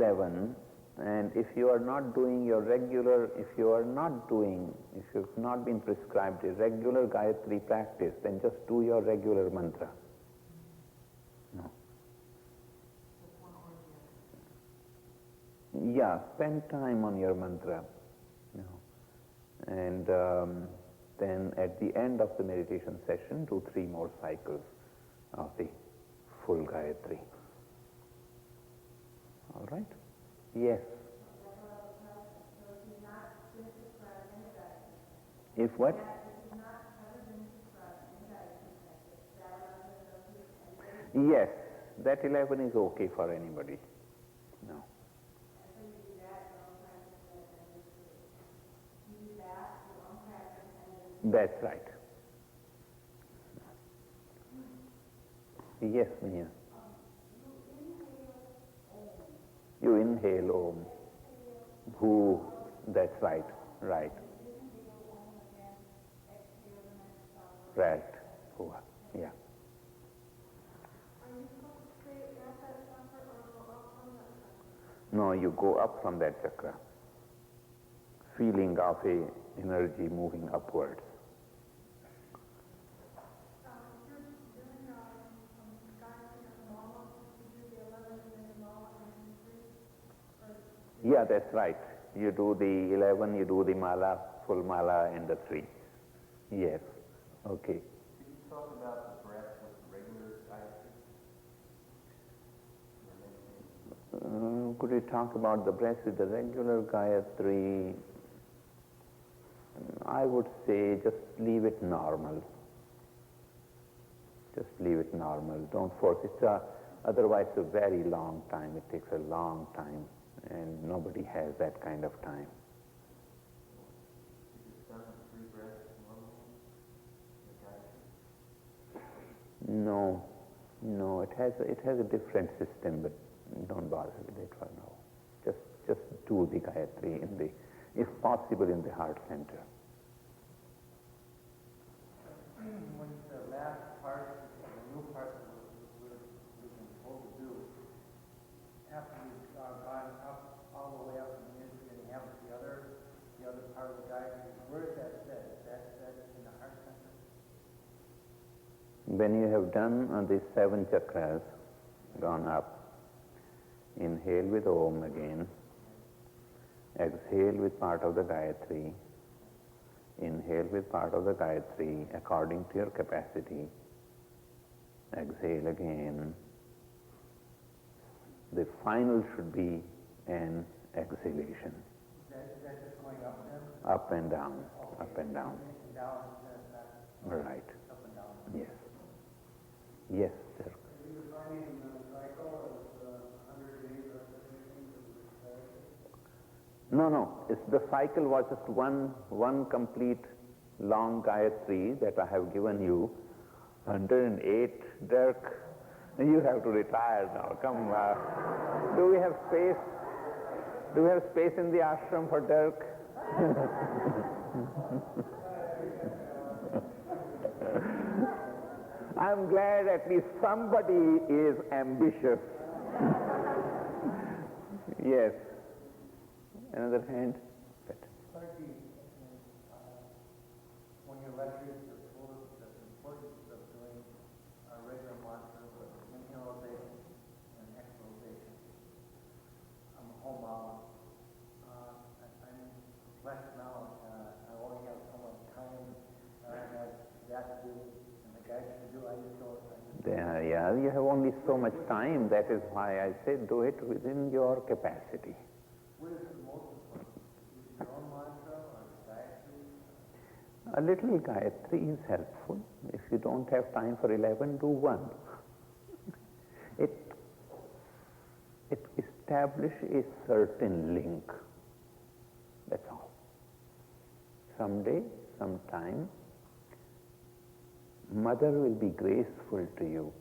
11, and if you are not doing your regular, if you've not been prescribed a regular Gayatri practice, then just do your regular mantra. No. Yeah, spend time on your mantra. And then at the end of the meditation session, do 3 more cycles of the full Gayatri. All right? Yes. If what? Yes, that 11 is okay for anybody. No. That's right. Yes, Mia. You inhale Om. Who? That's right. Right. Right. Hua. Yeah. No, you go up from that chakra. Feeling of a energy moving upwards. Yeah, that's right. You do the 11, you do the mala, full mala, and the 3. Yes. Okay. Could you talk about the breath with regular Gayatri? Could you talk about the breath with the regular Gayatri? I would say just leave it normal. Just leave it normal. Don't force it. Otherwise, a very long time. It takes a long time, and nobody has that kind of time. No, it has a different system, but don't bother with it for now. Just do the Gayatri if possible, in the heart center. When the last part, the new part we've been told to do, after you've gone up all the way up and you have the other part of the Gayatri, where is that set? Is that in the heart center? When you have done these 7 chakras, gone up, inhale with Om again, exhale with part of the Gayatri, inhale with part of the Gayatri according to your capacity, exhale again. The final should be an exhalation. Is that just going up then? Up and down, Okay. up and down. Down, Right. up and down. Yes. Yes, sir. Are you defining the cycle as 100 days repetition? No. The cycle was just one complete long Gayatri that I have given you. 108, Dirk. You have to retire now. Come. Do we have space? Do we have space in the ashram for Dirk? I'm glad at least somebody is ambitious. Yes. Another hand. When your lectures are full of the importance of doing our regular mantra, inhalation and exhalation. I'm home out. I'm blessed now. I only have so much time. I have that to do and the guys to do. I just don't. Yeah, you have only so much time. That is why I said do it within your capacity. What is the most important? Is your own mantra or the Gayatri? A little Gayatri is helpful. If you don't have time for 11, do 1. It establishes a certain link. That's all. Someday, sometime, Mother will be graceful to you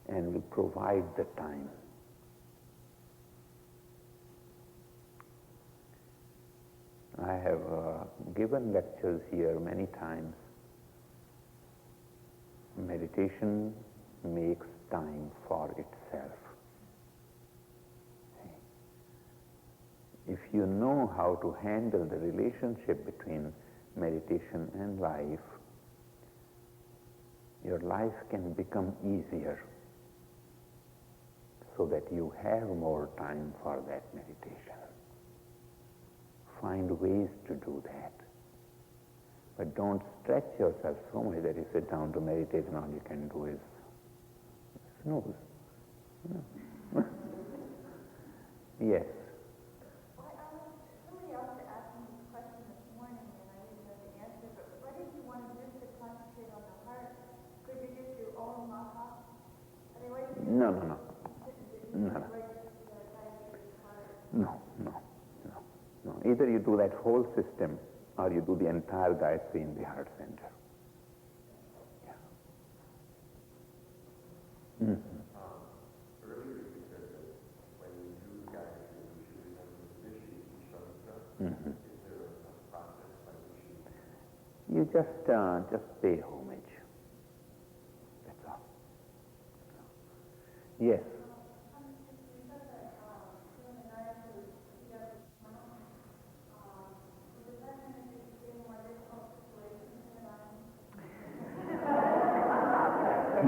and will provide the time. I have given lectures here many times. Meditation makes time for itself. If you know how to handle the relationship between meditation and life, your life can become easier so that you have more time for that meditation. Find ways to do that. But don't stretch yourself so much that you sit down to meditate and all you can do is snooze. Yes. Somebody else asked me this question this morning, and I didn't know the answer, but what if you want just to concentrate on the heart? Could you just do Om Maha? I mean, what if you No. No. Either you do that whole system or you do the entire Gayatri in the heart center. Yeah. Mm-hmm. Earlier you said that when you do Gayatri, you should remember the Rishi, Shanta. Mm-hmm. Is there a process by which You just pay homage. That's all. Yes.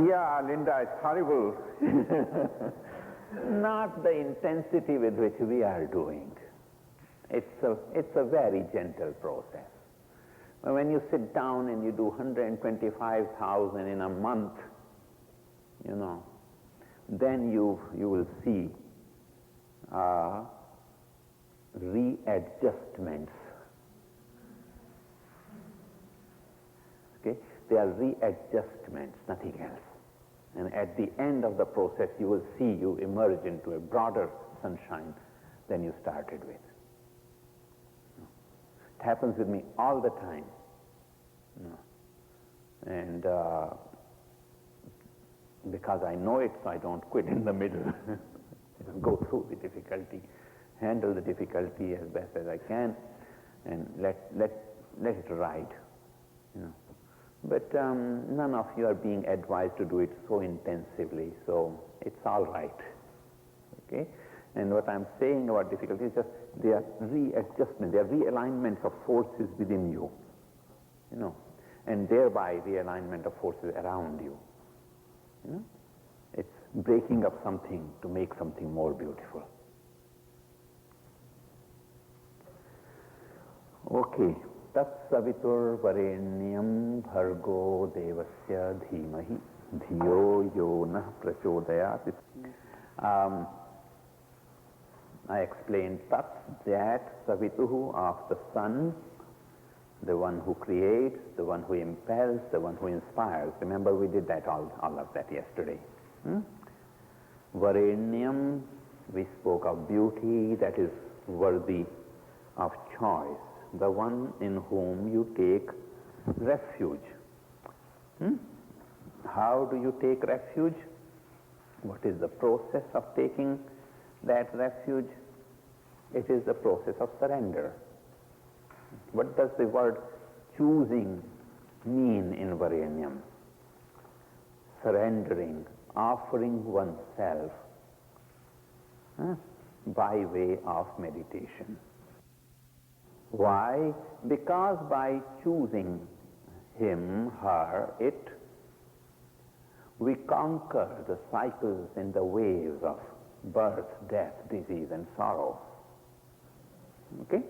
Yeah, Linda, it's horrible. Not the intensity with which we are doing. It's a very gentle process. But when you sit down and you do 125,000 in a month, then you will see readjustments. Okay? They are readjustments, nothing else. And at the end of the process, you will see you emerge into a broader sunshine than you started with. It happens with me all the time. And because I know it, so I don't quit in the middle. Just go through the difficulty, handle the difficulty as best as I can, and let it ride. But none of you are being advised to do it so intensively, so it's all right. Okay? And what I'm saying about difficulty is just they are readjustment, they are realignments of forces within you, and thereby realignment of forces around you. It's breaking up something to make something more beautiful. Okay. Tatsavitur varenyam bhargo devasya dhimahi dhiyo yo nah prachodayat. I explained that Savituhu of the sun, the one who creates, the one who impels, the one who inspires. Remember, we did that all of that yesterday. Varenyam, we spoke of beauty that is worthy of choice, the one in whom you take refuge. How do you take refuge? What is the process of taking that refuge? It is the process of surrender. What does the word choosing mean in Varenyam? Surrendering, offering oneself by way of meditation. Why? Because by choosing him, her, it, we conquer the cycles and the waves of birth, death, disease, and sorrow. Okay?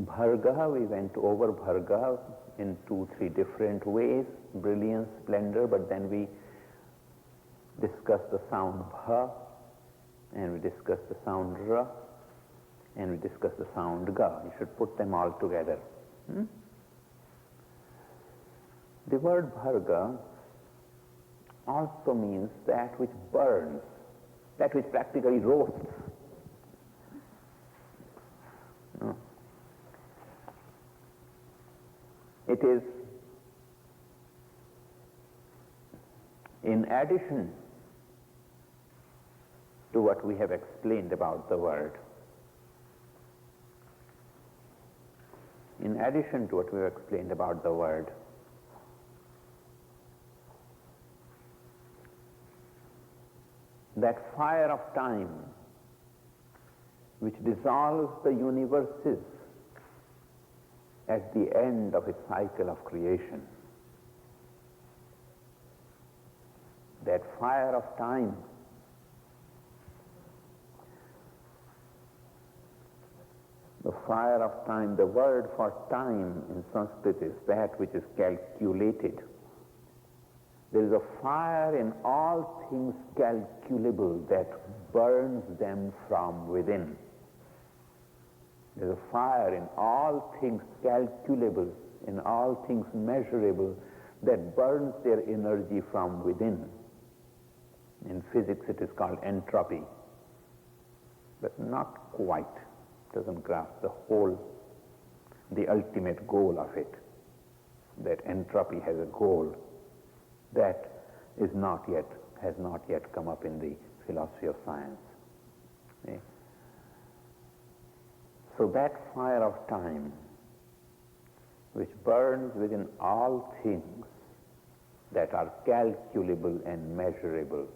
Bharga, we went over Bharga in 2-3 different ways, brilliance, splendor, but then we discussed the sound Bha, and we discussed the sound Ra, and we discussed the sound Ga. You should put them all together. The word Bharga also means that which burns, that which practically roasts. It is in addition to what we have explained about the word. In addition to what we have explained about the word, that fire of time which dissolves the universes at the end of its cycle of creation. That fire of time the fire of time, the word for time in Sanskrit is that which is calculated. There is a fire in all things calculable that burns them from within. There is a fire in all things calculable, in all things measurable, that burns their energy from within. In physics it is called entropy, but not quite. Doesn't grasp the whole, the ultimate goal of it. That entropy has a goal that has not yet come up in the philosophy of science. Okay? So that fire of time, which burns within all things that are calculable and measurable,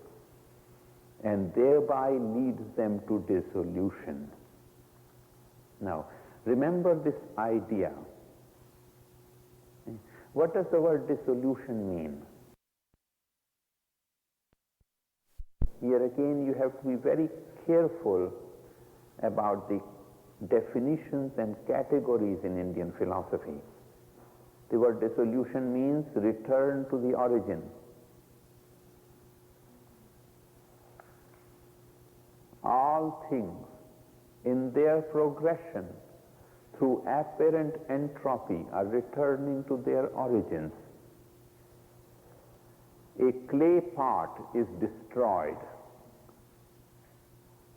and thereby leads them to dissolution. Now, remember this idea. What does the word dissolution mean? Here again, you have to be very careful about the definitions and categories in Indian philosophy. The word dissolution means return to the origin. All things in their progression through apparent entropy are returning to their origins. A clay pot is destroyed.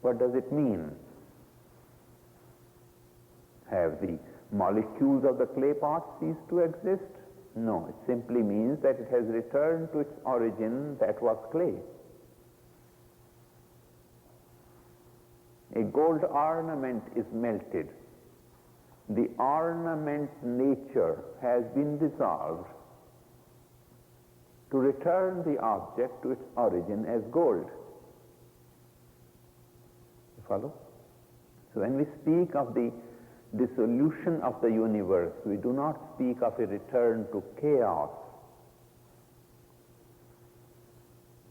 What does it mean? Have the molecules of the clay pot ceased to exist? No, it simply means that it has returned to its origin that was clay. A gold ornament is melted. The ornament's nature has been dissolved to return the object to its origin as gold. You follow? So when we speak of the dissolution of the universe, we do not speak of a return to chaos,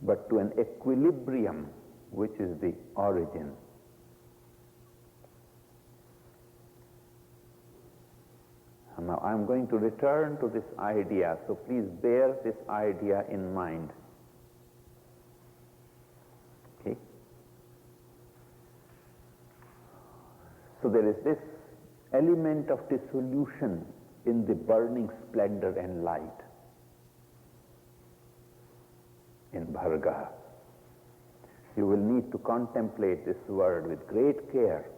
but to an equilibrium which is the origin. Now I'm going to return to this idea, so please bear this idea in mind. Okay? So there is this element of dissolution in the burning splendor and light in Bharga. You will need to contemplate this word with great care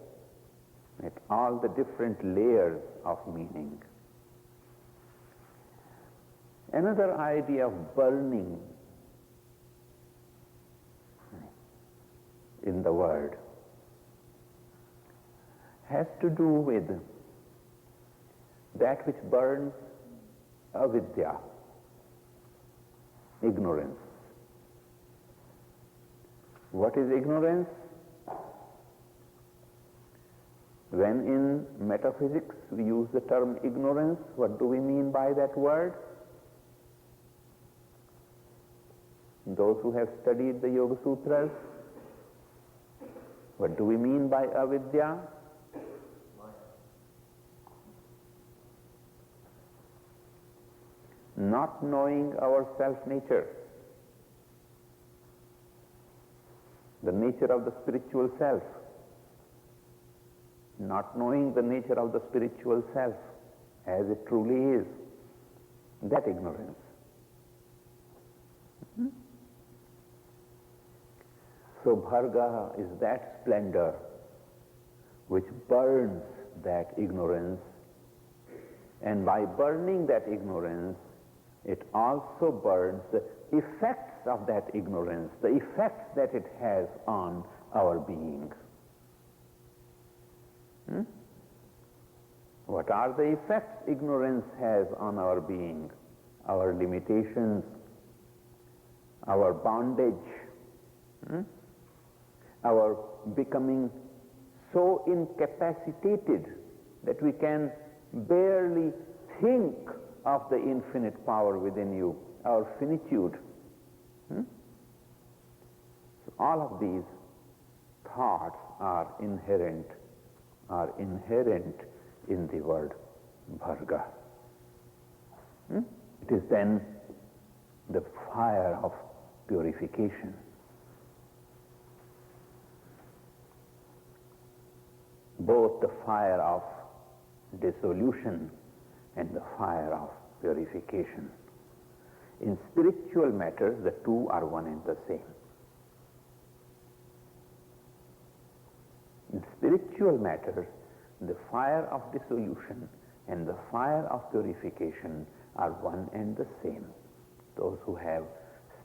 at all the different layers of meaning. Another idea of burning in the word has to do with that which burns avidya, ignorance. What is ignorance? When in metaphysics we use the term ignorance, what do we mean by that word? Those who have studied the Yoga Sutras, what do we mean by avidya? Not knowing our self-nature, the nature of the spiritual self, not knowing the nature of the spiritual self as it truly is, that ignorance. So Bharga is that splendor which burns that ignorance, and by burning that ignorance, it also burns the effects of that ignorance, the effects that it has on our being. What are the effects ignorance has on our being? Our limitations, our bondage, our becoming so incapacitated that we can barely think of the infinite power within you, our finitude. So all of these thoughts are inherent in the word bharga. It is then the fire of purification. Both the fire of dissolution and the fire of purification. In spiritual matters, the two are one and the same. In spiritual matters, the fire of dissolution and the fire of purification are one and the same. Those who have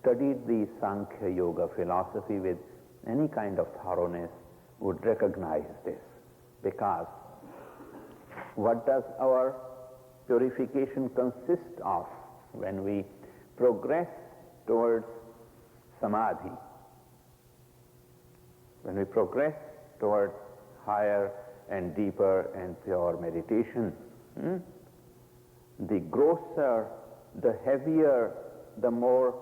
studied the Sankhya Yoga philosophy with any kind of thoroughness would recognize this, because what does our purification consist of when we progress towards samadhi? When we progress towards higher and deeper and pure meditation, the grosser, the heavier, the more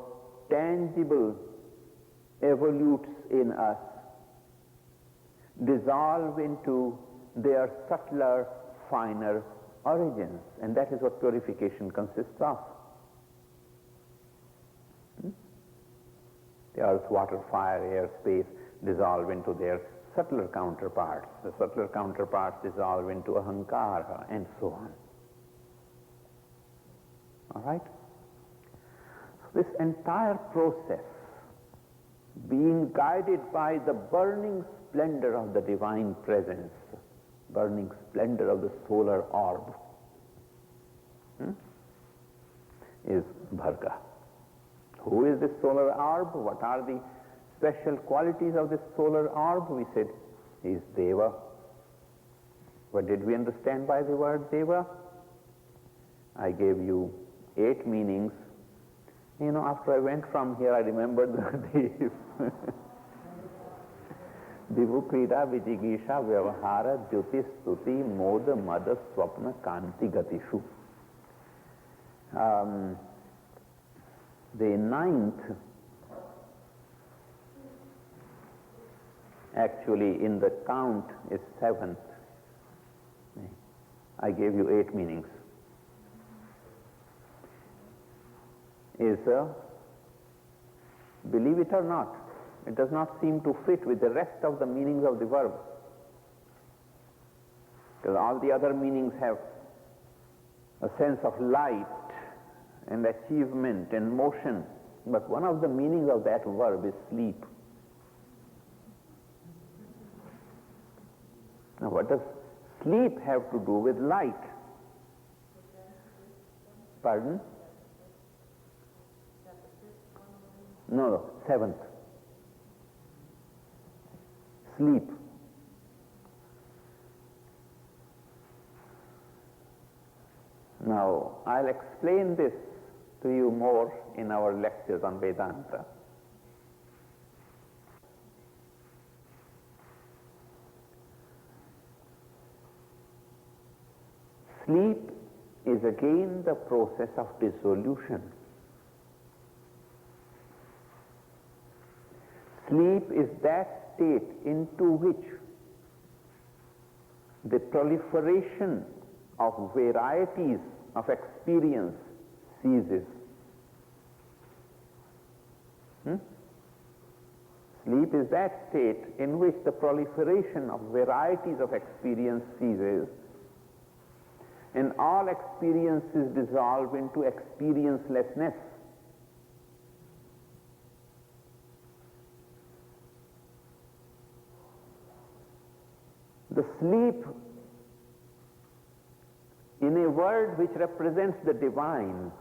tangible evolutes in us dissolve into their subtler, finer origins, and that is what purification consists of. The earth, water, fire, air, space dissolve into their subtler counterparts. The subtler counterparts dissolve into ahankara, and so on. All right? So this entire process, being guided by the burning splendor of the divine presence, burning splendor of the solar orb, is bharga. Who is this solar orb? What are the special qualities of this solar orb? We said he is Deva. What did we understand by the word Deva? I gave you 8 meanings. You know, after I went from here, I remembered the Divukrida Vijigisha Vyavahara Jyoti Stuti Moda Mada Swapna Kanti Gatishu. The 9th, actually in the count, is 7th. I gave you 8 meanings. Is, believe it or not, it does not seem to fit with the rest of the meanings of the verb. Because all the other meanings have a sense of light and achievement and motion. But one of the meanings of that verb is sleep. Now what does sleep have to do with light? Pardon? No, 7th. Sleep. Now, I'll explain this to you more in our lectures on Vedanta. Sleep is again the process of dissolution. Sleep is that state into which the proliferation of varieties of experience ceases. Sleep is that state in which the proliferation of varieties of experience ceases, and all experiences dissolve into experiencelessness. The sleep in a world which represents the divine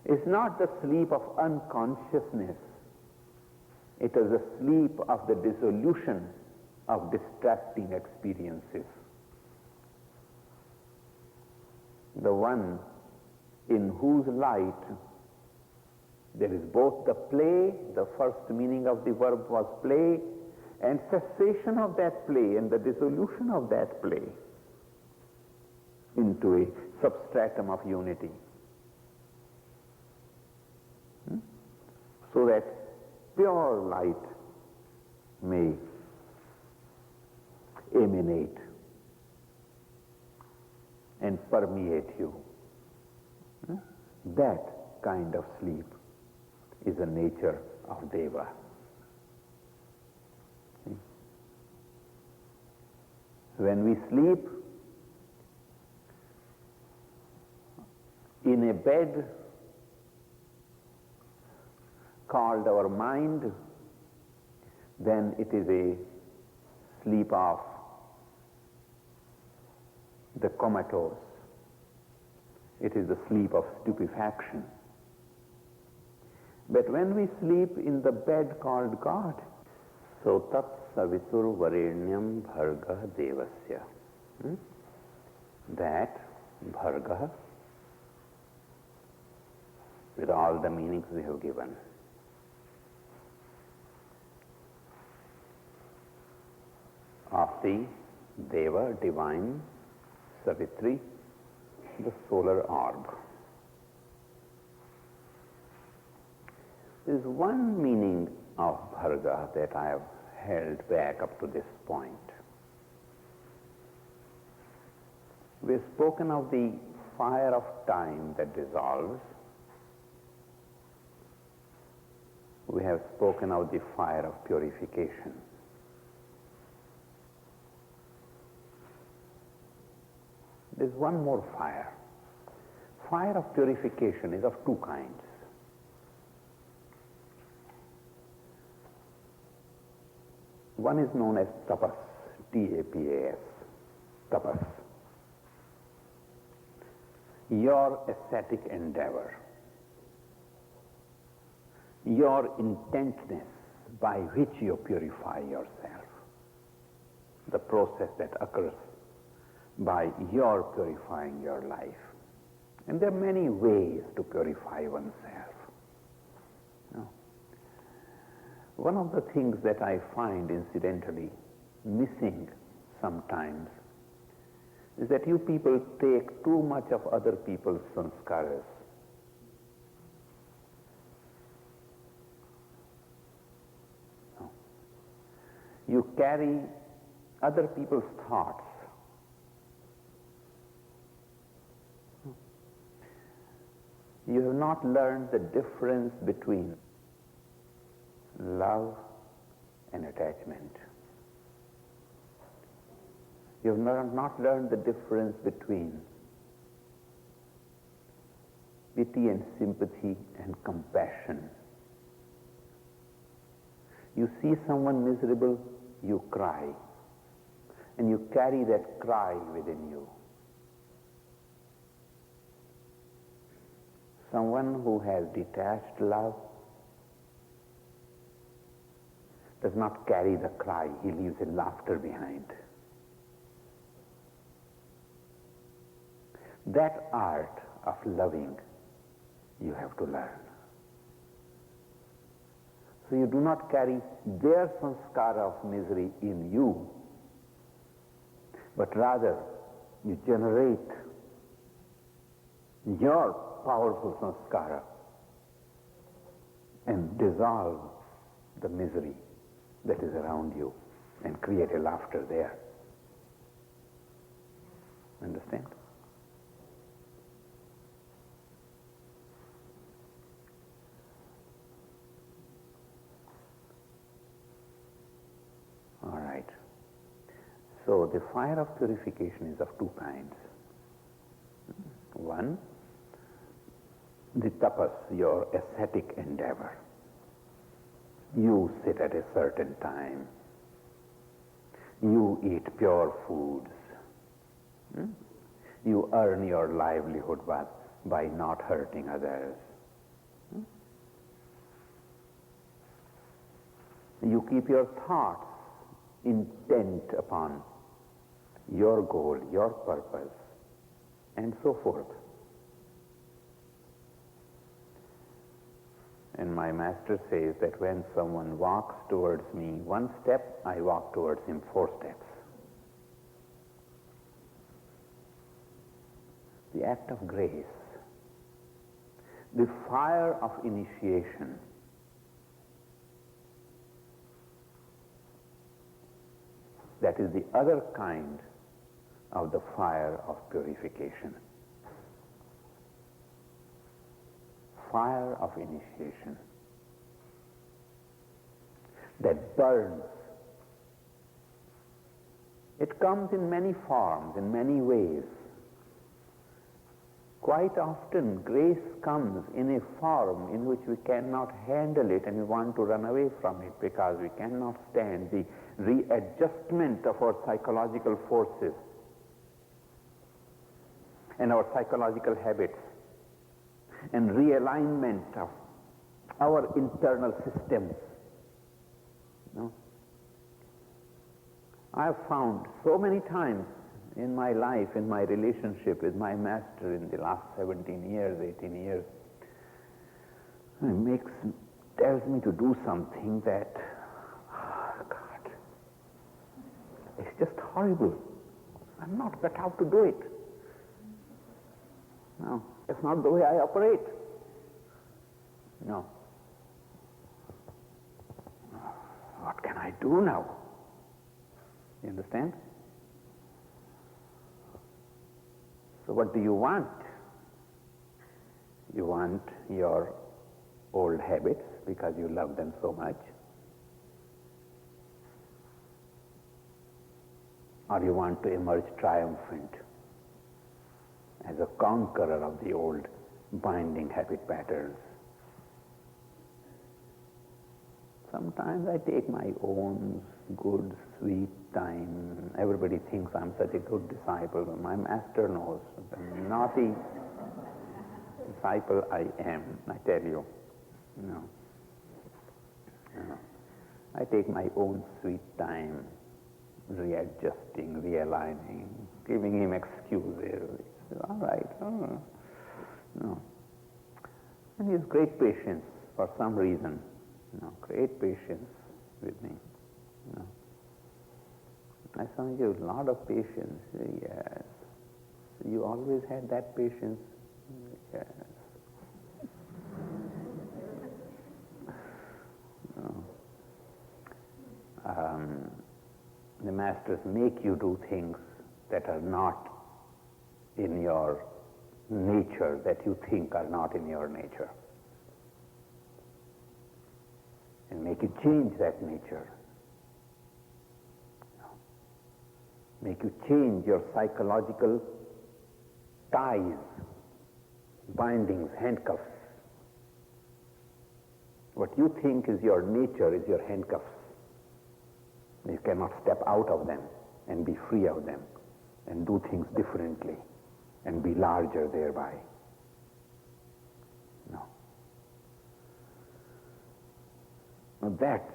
is not the sleep of unconsciousness. It is the sleep of the dissolution of distracting experiences. The one in whose light There is both the play, the first meaning of the verb was play, and cessation of that play and the dissolution of that play into a substratum of unity. So that pure light may emanate and permeate you. That kind of sleep is the nature of Deva. When we sleep in a bed called our mind, then it is a sleep of the comatose. It is the sleep of stupefaction. But when we sleep in the bed called God, so tat savitur varenyam bharga devasya. That bharga, with all the meanings we have given, of the Deva, divine, Savitri, the solar orb. There is one meaning of Bharga that I have held back up to this point. We have spoken of the fire of time that dissolves. We have spoken of the fire of purification. There's one more fire. Fire of purification is of two kinds. One is known as tapas, T-A-P-A-S, tapas. Your ascetic endeavor, your intentness by which you purify yourself, the process that occurs by your purifying your life. And there are many ways to purify oneself. One of the things that I find incidentally missing sometimes is that you people take too much of other people's sanskaras. You carry other people's thoughts. You have not learned the difference between love and attachment. You have not learned the difference between pity and sympathy and compassion. You see someone miserable, you cry, and you carry that cry within you. Someone who has detached love does not carry the cry, he leaves a laughter behind. That art of loving you have to learn. So you do not carry their sanskara of misery in you, but rather you generate your powerful sanskara and dissolve the misery that is around you and create a laughter there. Understand? All right. So the fire of purification is of two kinds. One, the tapas, your ascetic endeavor. You sit at a certain time. You eat pure foods. You earn your livelihood by not hurting others. You keep your thoughts intent upon your goal, your purpose, and so forth. And my master says that when someone walks towards me 1 step, I walk towards him 4 steps. The act of grace, the fire of initiation, that is the other kind of the fire of purification. Fire of initiation that burns. It comes in many forms, in many ways. Quite often, grace comes in a form in which we cannot handle it and we want to run away from it because we cannot stand the readjustment of our psychological forces and our psychological habits and realignment of our internal systems. No? I have found so many times in my life, in my relationship with my master in the last 17 years, 18 years, it tells me to do something that, God, it's just horrible. I'm not cut out to do it. No, it's not the way I operate. No. What can I do now? You understand? So what do you want? You want your old habits because you love them so much? Or you want to emerge triumphant as a conqueror of the old binding habit patterns? Sometimes I take my own good, sweet time. Everybody thinks I'm such a good disciple, but my master knows the naughty disciple I am, I tell you. No. I take my own sweet time, readjusting, realigning, giving him excuses. All right. Oh. No. And he has great patience for some reason. Great patience with me. I saw you a lot of patience. Yes. You always had that patience. Yes. No. The masters make you do things that are not in your nature, that you think are not in your nature, and make you change that nature. Make you change your psychological ties, bindings, handcuffs. What you think is your nature is your handcuffs. You cannot step out of them and be free of them and do things differently and be larger thereby. No. Now that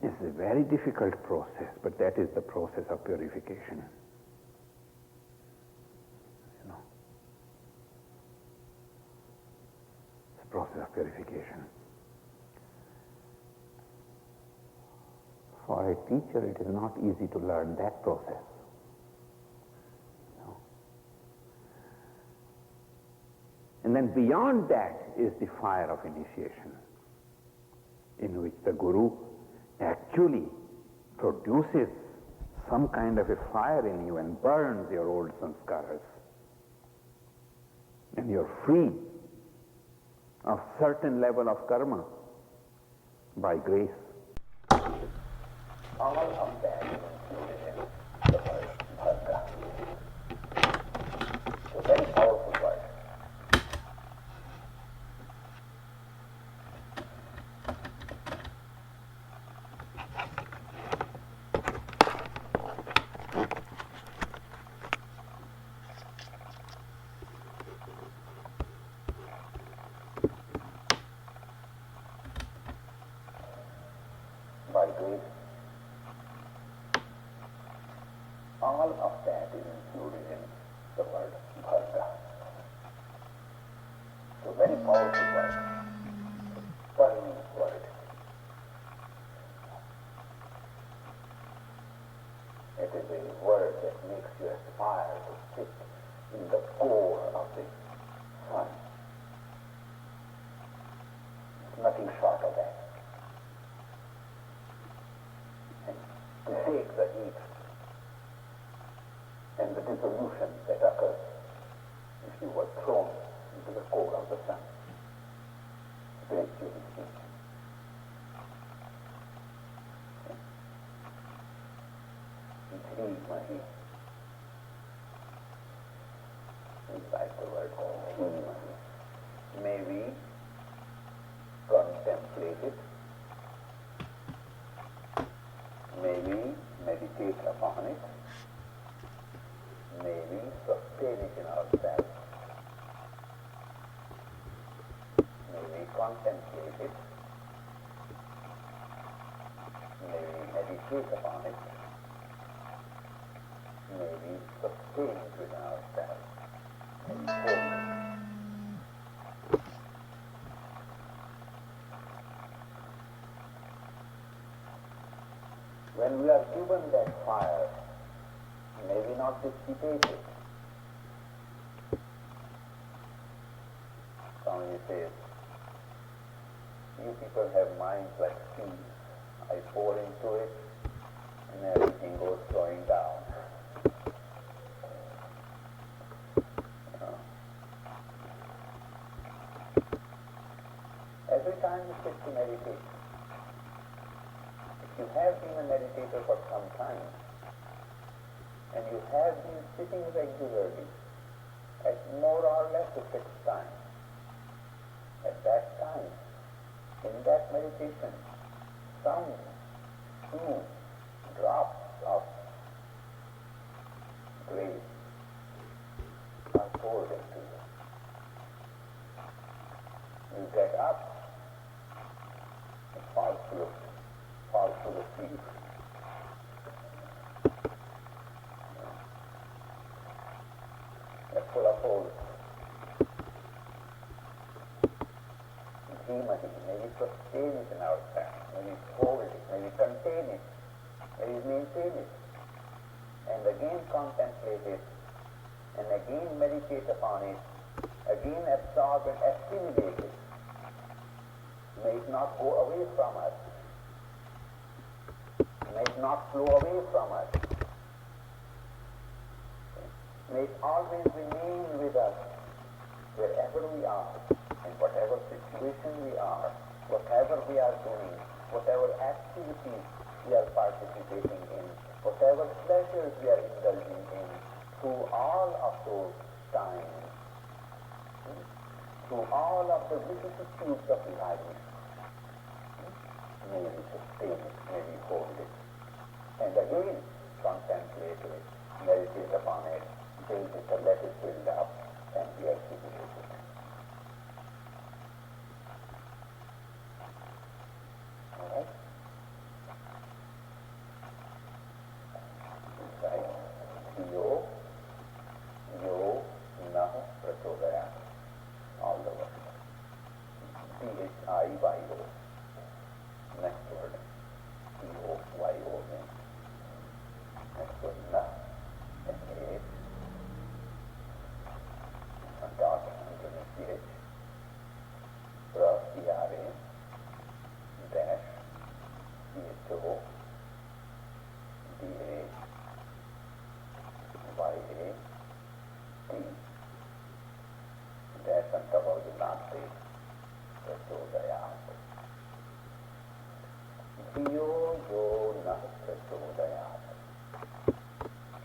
is a very difficult process, but that is the process of purification. It's a process of purification. For a teacher, it is not easy to learn that process. And then beyond that is the fire of initiation, in which the Guru actually produces some kind of a fire in you and burns your old sanskaras. And you're free of certain level of karma by grace. All of that is included in the word bharga. It's a very powerful word. By grace, all of that is included in the word bharga. It's a very powerful word. the word that makes you aspire to sit in the core of the sun. It's nothing short of that. And to take the heat and the dissolution that occurs if you were thrown into the core of the sun. Spiritually speaking. Dhimmahi. Inside the word Dhimmahi. May we contemplate it. May we meditate upon it. May we sustain it in ourselves. May we contemplate it. May we meditate upon it. May we sustain it within ourselves. May we hold it. When we are given that fire, may we not dissipate it. Somebody says, you people have minds like seas. I pour into it and everything goes flowing down. Every time you sit to meditate, if you have been a meditator for some time, and you have been sitting regularly at more or less a fixed time, at that time, in that meditation, some few drops of grace are poured into you. You get up, and fall to the feet. They're full of holes. Dhimmahi, may we sustain it in ourselves, may we hold it, may we contain it, may we maintain it, and again contemplate it, and again meditate upon it, again absorb and assimilate it. May it not go away from us. May it not flow away from us. May it always remain with us wherever we are, in whatever situation we are, whatever we are doing, whatever activities we are participating in, whatever pleasures we are indulging in, through all of those times, through all of the vicissitudes of life, may we sustain it, may we hold it, and again contemplate it, meditate upon it, build it, and let it build up, and we are situated. All right? Right. Yo nah prachodayat. All the words. Dhiyo. Next word. Yo means. Next word nah. N-A. A dot underneath the H. Pra-T-R-A. Dash. C-H-O. D-A. Y-A. T. Dash on top of the last A. Prachodayat. Dhiyo yo nah prachodayat.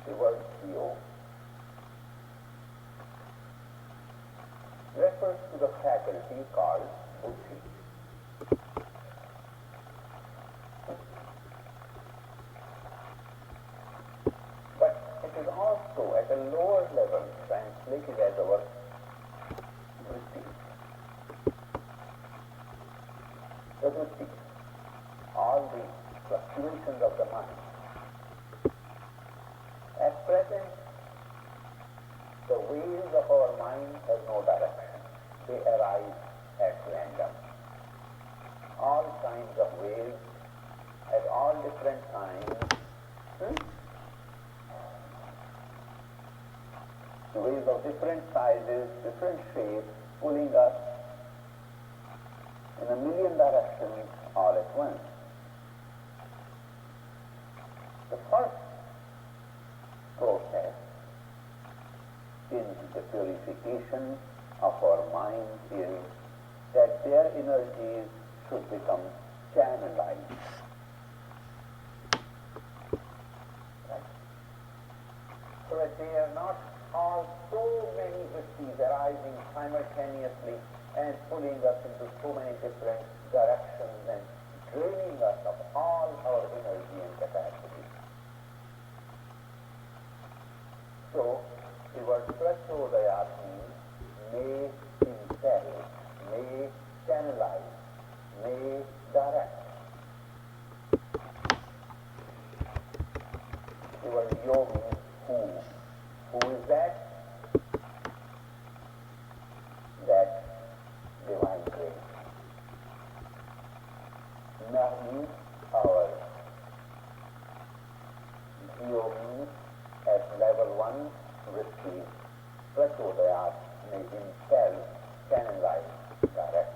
The word dhiyo refers to the faculty called buddhi. But it is also at a lower level translated as our vritti. The vritti, all the fluctuations of the mind. At present, the wheels of our mind have no direction. They arise at random. All kinds of waves at all different times waves of different sizes, different shapes, pulling us in a million directions all at once. The first process in the purification of our mind is that their energies should become channelized. Right? So that they are not all so many vrittis arising simultaneously and pulling us into so many different directions and draining us of all our energy and capacity. So, the word prachodayat means may impel, may channelize, may direct. The word yo means who. Who is that? That divine grace. Na means our. Yo means at level 1 receive. Prachodayat may impel, channelize, direct.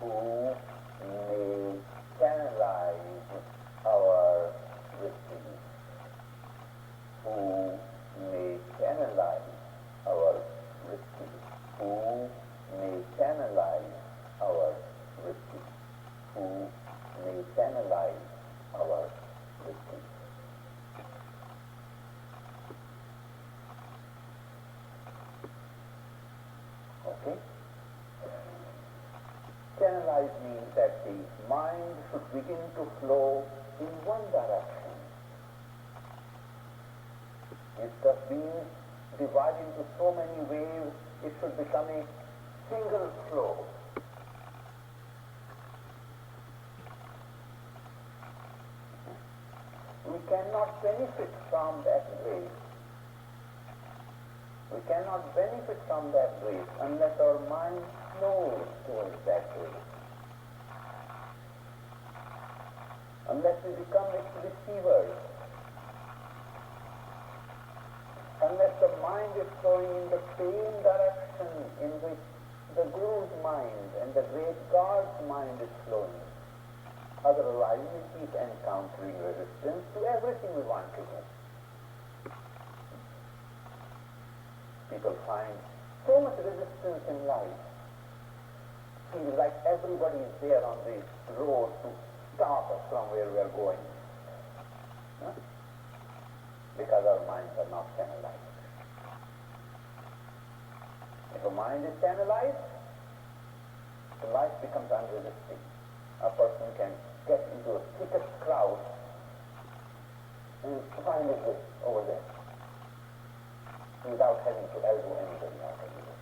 Who may channelize our receive. Who may channelize our receive. Who may channelize our receive. Who may channelize our receive. Okay? Channelize means that the mind should begin to flow in one direction. Instead of being divided into so many waves, it should become a single flow. We cannot benefit from that grace. We cannot benefit from that grace unless our mind flows towards that grace. Unless we become its receivers. Unless the mind is flowing in the same direction in which the Guru's mind and the great God's mind is flowing. Otherwise, we keep encountering resistance to everything we want to do. People find so much resistance in life. Feels like everybody is there on the road to stop us from where we are going. Huh? Because our minds are not channelized. If a mind is channelized, the life becomes unresisting. A person can get into the thickest crowd and find his way over there without having to elbow anybody out of the way.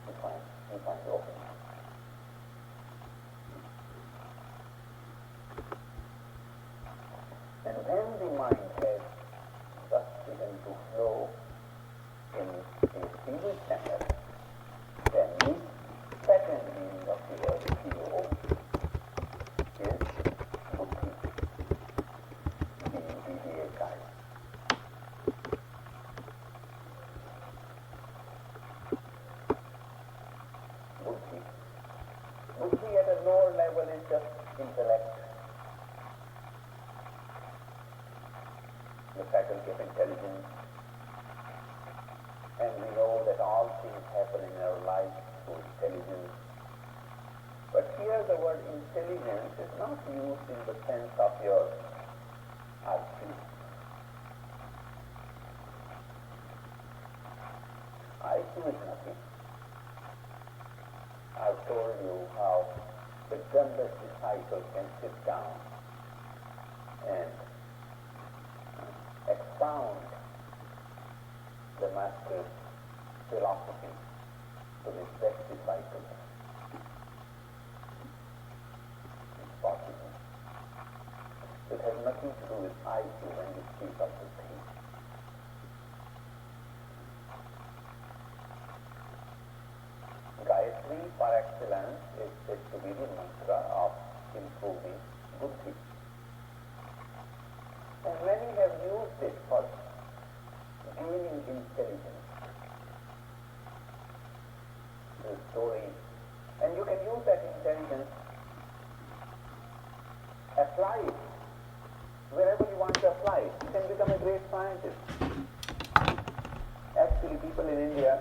He finds the opening. And when the mind has thus begun to flow in a single channel, then the second meaning of the word Theo is buddhi, B-U-D-D-H-I. Buddhi. Buddhi at a lower level is just intellect, the faculty of intelligence, and we know that all things happen in our life through intelligence. But here the word intelligence is not used in the sense of your IQ. IQ is nothing. I've told you how the dumbest disciple can sit down and expound the master's philosophy to his best disciple. It's possible. It has nothing to do with IQ when you speak of the thing. Gayatri, par excellence, is said to be the mantra of improving buddhi. And many have used it for gaining use that intelligence, apply it wherever you want to apply it. You can become a great scientist. Actually, people in India,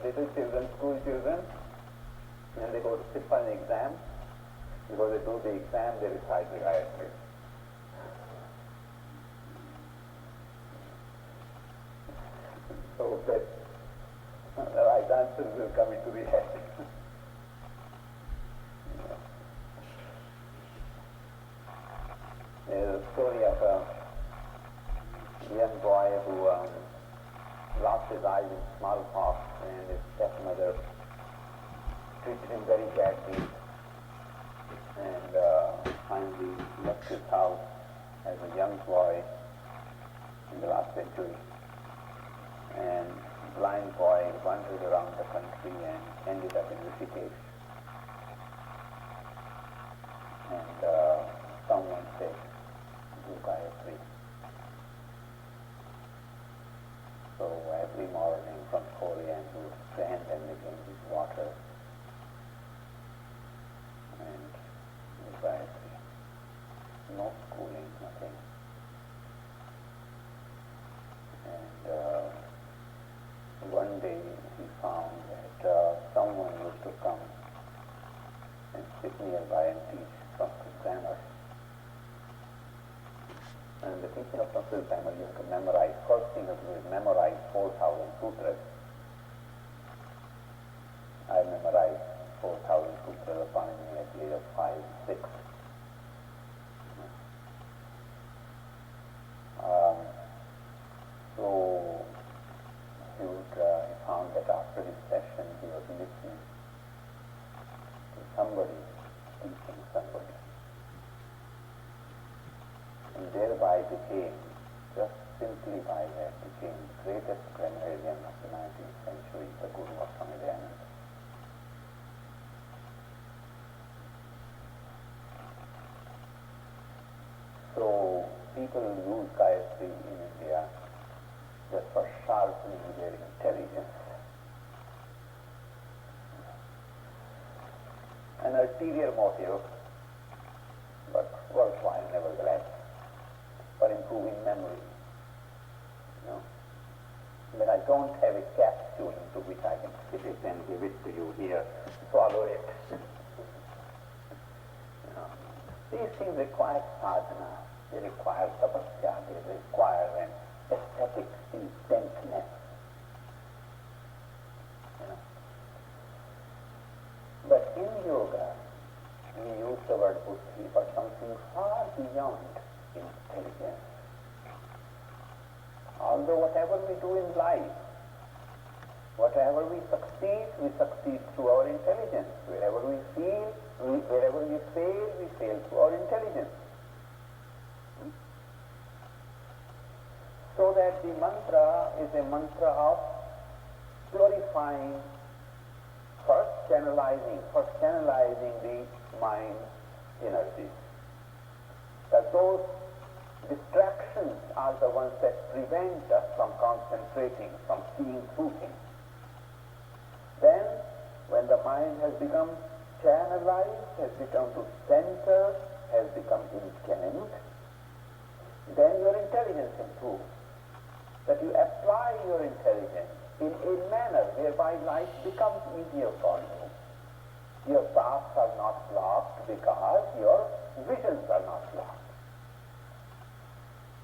little children, school children, when they go to sit for an exam, before they do the exam, they recite the Gayatri. So that the right answers will come into the head. There's a story of a young boy who lost his eyes in smallpox, and his stepmother treated him very badly, and finally left his house as a young boy in the last century. And blind boy wandered around the country and ended up in Rishikesh. And someone said, do Gayatri. So every morning from 4 a.m. he would stand and again with water and do Gayatri. No schooling, nothing. And one day he found that someone used to come and sit nearby and teach Sanskrit grammar. And the teaching of Sanskrit grammar, you have to memorize. First thing you have to do is memorize 4,000 sutras. I memorized 4,000 sutras upon at the age of 5, 6. So he found that after his session he was listening to somebody teaching somebody. And thereby became, just simply by that, became the greatest grammarian of the 19th century, the Guru of Swami Dayananda. So people use Gayatri in India just for sharpening their intelligence. An ulterior motive, but worthwhile nevertheless, for improving memory. You know? When I don't have a capsule into which I can fit it and give it to you here, swallow it. You know? These things require sadhana, they require tapasya, they require an aesthetic intentness. You know? But in yoga, we use the word buddhi for something far beyond intelligence. Although whatever we do in life, whatever we succeed through our intelligence. Wherever we fail, we fail through our intelligence. So that the mantra is a mantra of glorifying, first channelizing the mind's energies. That those distractions are the ones that prevent us from concentrating, from seeing through things. Then, when the mind has become channelized, has become to center, has become inclined, then your intelligence improves. That you apply your intelligence in a manner whereby life becomes easier for you. Your paths are not blocked because your visions are not blocked.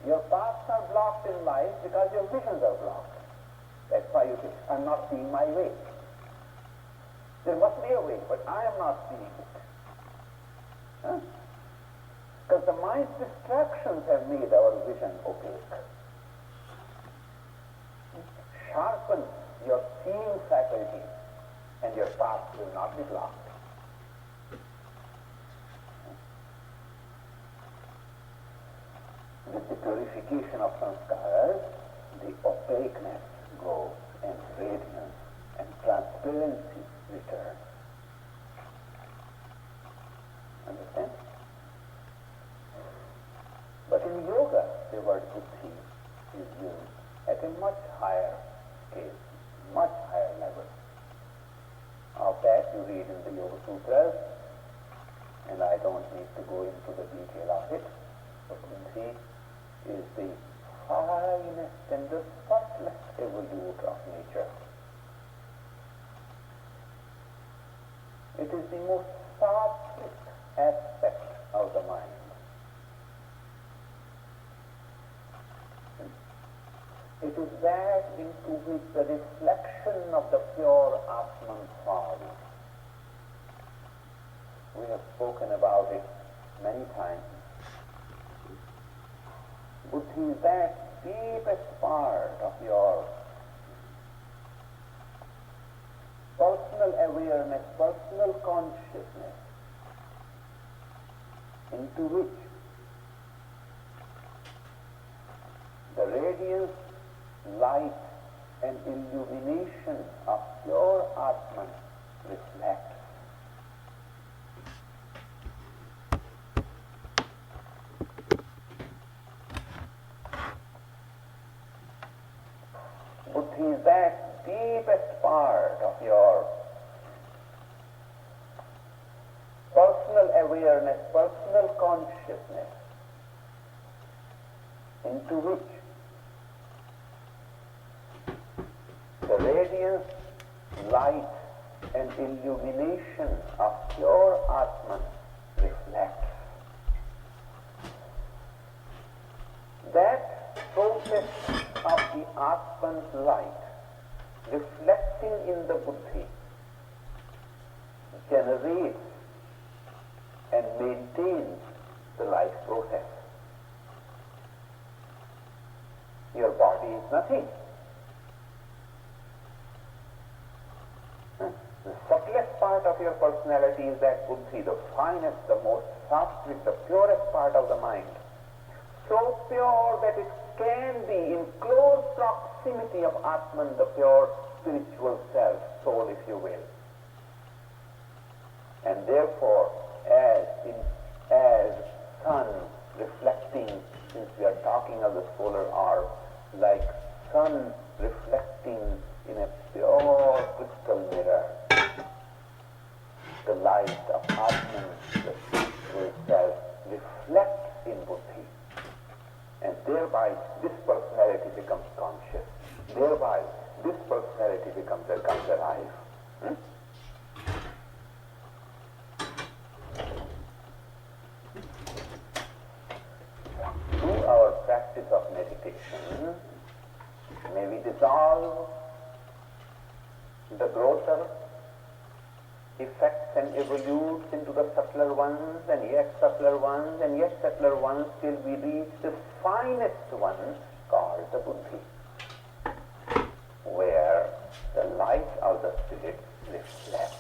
Your paths are blocked in life because your visions are blocked. That's why you think, I'm not seeing my way. There must be a way, but I am not seeing it. Because the mind's distractions have made our vision opaque. Sharpen your seeing faculty and your path will not be blocked. With the purification of sanskaras, the opaqueness goes and radiance and transparency returns. Understand? But in yoga, the word buddhi is used at a much higher scale, much higher level. Of that you read in the Yoga Sutras, don't need to go into the detail of it. But Buddhi is the finest and the subtlest evolute of nature. It is the most softest aspect of the mind. It is that into which the reflection of the pure Atman falls. We have spoken about it many times. Buddhi is that deepest part of your personal awareness, personal consciousness, into which the radiance, light and illumination of pure Atman reflects. Buddhi is that deepest part of your personal awareness, personal consciousness, into which the radiance, light and illumination of pure Atman reflects. That process of the Atman's light reflecting in the Buddhi generates and maintains the life process. Your body is nothing. The subtlest part of your personality is that Buddhi, the finest, the most sattvic, the purest part of the mind. So pure that it can be in close proximity of Atman, the pure spiritual self, soul if you will. And therefore, as sun reflecting, since we are talking of the solar orb, like sun reflecting in a pure crystal mirror, the light of Atman, the spiritual self, reflects in Buddhi. And thereby this personality becomes conscious. Thereby this personality becomes alive. Through our practice of meditation, may we dissolve the grosser effects and evolutes into the subtler ones, and yet subtler ones, and yet subtler ones, till we reach the finest one called the Buddhi, where the light of the Spirit reflects.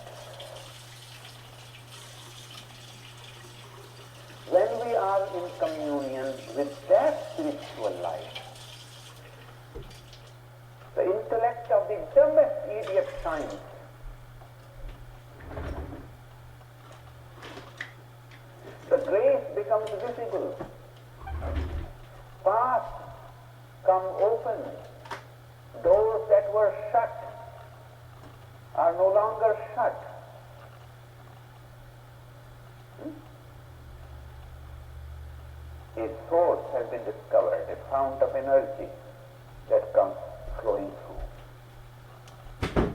When we are in communion with that spiritual light, the intellect of the dumbest idiot shines. The grace becomes visible. Paths come open. Doors that were shut are no longer shut. A source has been discovered, a fount of energy that comes flowing through.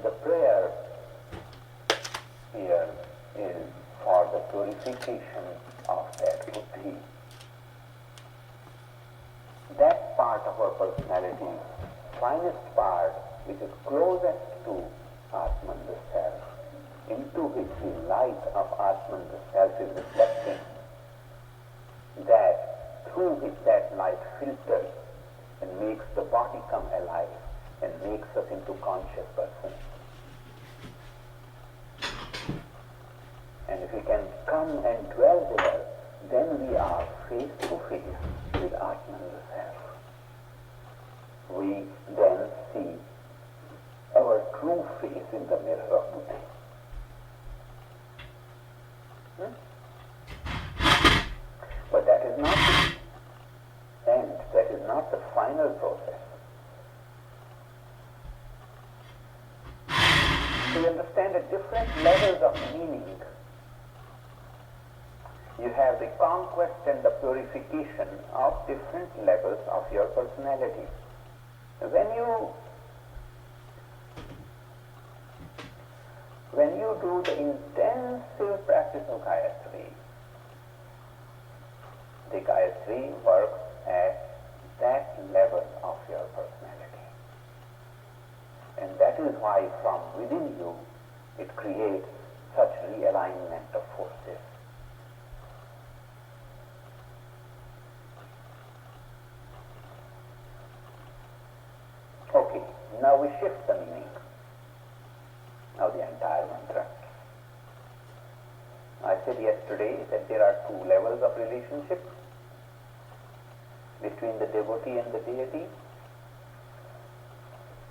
The prayer here is for the purification of that Buddhi. That part of our personality, finest part, which is closest to Atman the Self, into which the light of Atman the Self is reflecting, that through which that light filters and makes the body come alive and makes us into conscious persons. And if we can come and dwell there, then we are face to face with Atman the Self. We then see our true face in the mirror of Buddhi. But that is not the end, that is not the final process. We understand at different levels of meaning. You have the conquest and the purification of different levels of your personality. When you do the intensive practice of Gayatri, the Gayatri works at that level of your personality. And that is why from within you it creates such realignment of forces. Okay, now we shift the meaning of the entire mantra. I said yesterday that there are two levels of relationship between the devotee and the deity.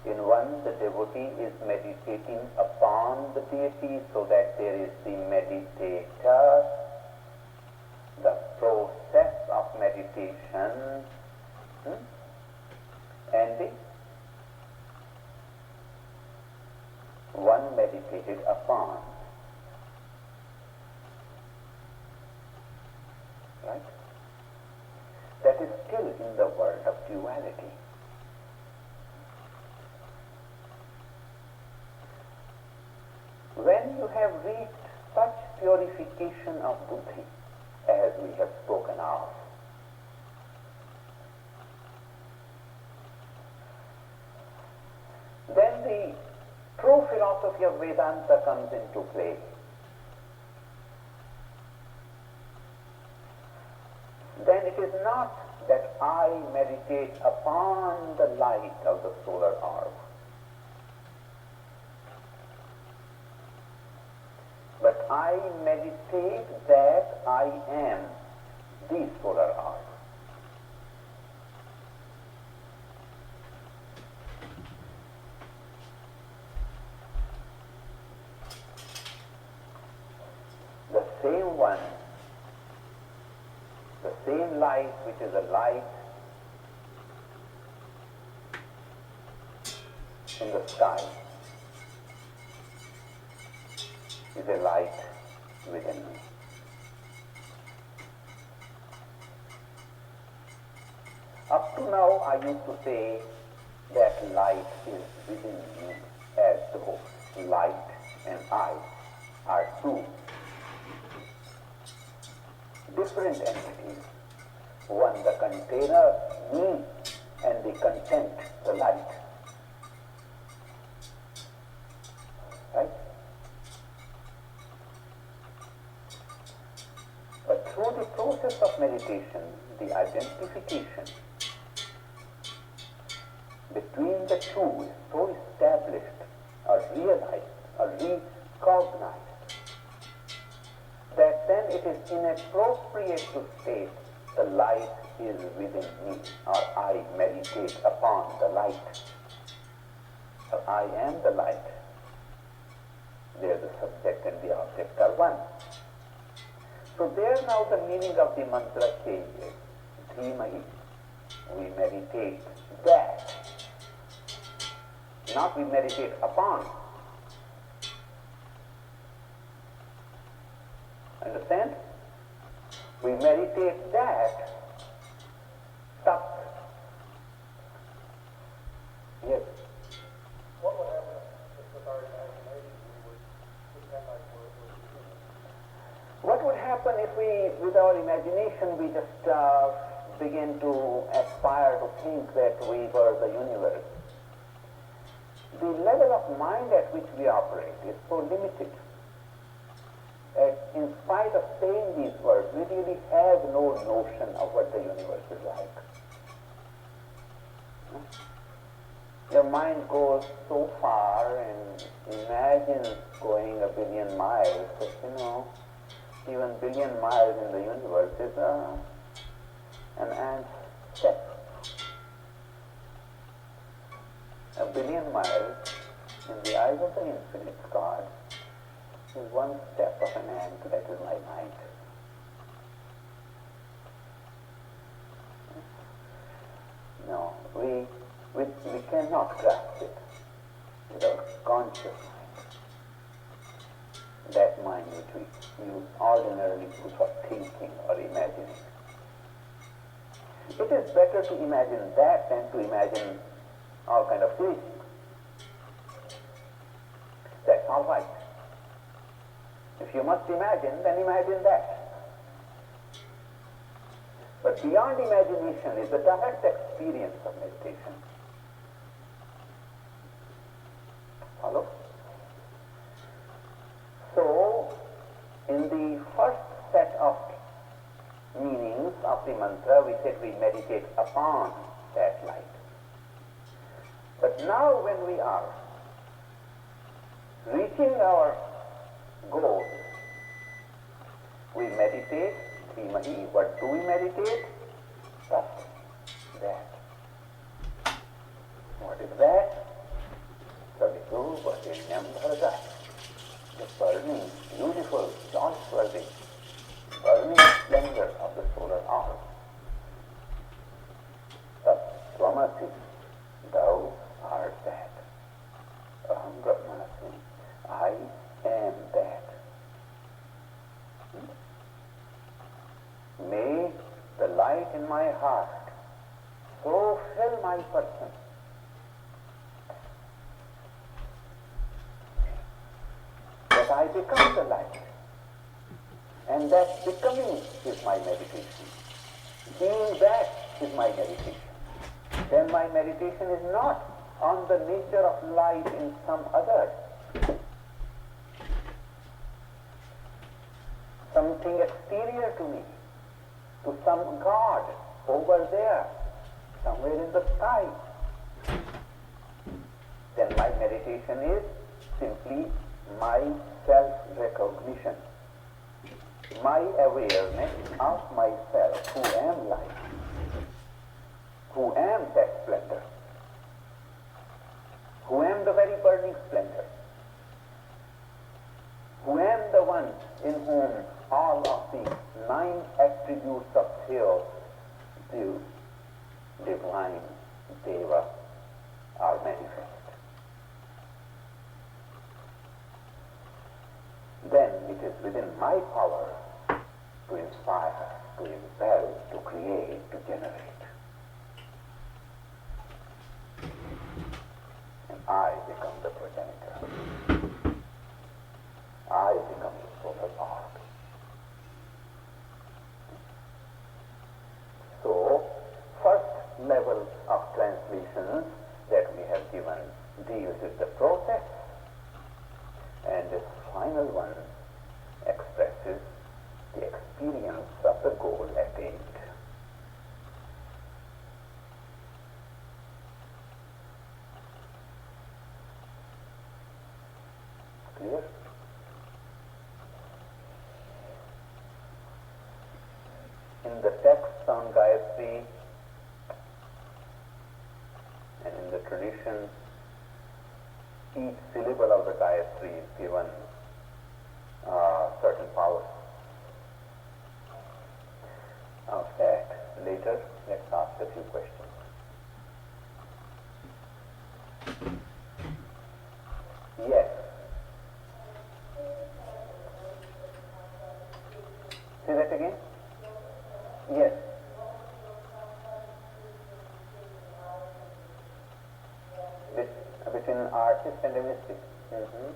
In one, the devotee is meditating upon the deity so that there is the meditator, the process of meditation, and the one meditated upon. Right? That is still in the world of duality. When you have reached such purification of buddhi as we have spoken of, then the true philosophy of Vedanta comes into play. Then it is not that I meditate upon the light of the solar orb, but I meditate that I am the solar orb. The same one, the same light which is a light in the sky is a light within me. Up to now I used to say that light is within me, as though light and I are two different entities. One the container, me, and the content, the light. Right? But through the process of meditation, the identification between the two is so established or realized or recognized that then it is inappropriate to state the light is within me or I meditate upon the light or I am the light. There the subject and the object are one. So there now the meaning of the mantra changes. Dhimahi. We meditate that. Not we meditate upon. Understand? We meditate that. Stop. Yes. What would happen if with our imagination we would pretend like we're human? What would happen if we, with our imagination, we just begin to aspire to think that we were the universe? The level of mind at which we operate is so limited. In spite of saying these words, we really have no notion of what the universe is like. Your mind goes so far and imagines going a billion miles, but even billion miles in the universe is an ant's step. A billion miles in the eyes of the infinite God is one step of an ant, that is my mind. No, we cannot grasp it with our conscious mind. That mind which we ordinarily use for thinking or imagining. It is better to imagine that than to imagine all kind of silly things. That's all right. If you must imagine, then imagine that. But beyond imagination is the direct experience of meditation. Follow? So, in the first set of meanings of the mantra, we said we meditate upon that light. But now when we are reaching our goal, we meditate, Dhimahi. What do we meditate? Just that. What is that? Sadiku Vajinyam Bharata. The burning, beautiful, joy-worthy, burning splendor of the solar orb. Tat Swamasi, thou art that. Aham Brahmanasmi, I am that. May the light in my heart so fill my person that I become the light. And that becoming is my meditation. Being that is my meditation. Then my meditation is not on the nature of light in some other, something exterior to me, to some God over there, somewhere in the sky. Then my meditation is simply my self-recognition, my awareness of myself, who am light, who am that splendor, who am the very burning splendor, who am the one in whom all of the 9 attributes of Theos, divine, Deva, are manifest. Then it is within my power to inspire, to impel, to create, to generate. And I become the progenitor. I become the solar orb. So, first level of translations that we have given deals with the process, and this final one expresses the experience of the goal attained. Clear? In the text on Gayatri and in the tradition, each syllable of the Gayatri is given certain powers. Of that, later, let's ask a few questions. Yes. Say that again? Yes. Between an artist and a mystic. Mm-hmm.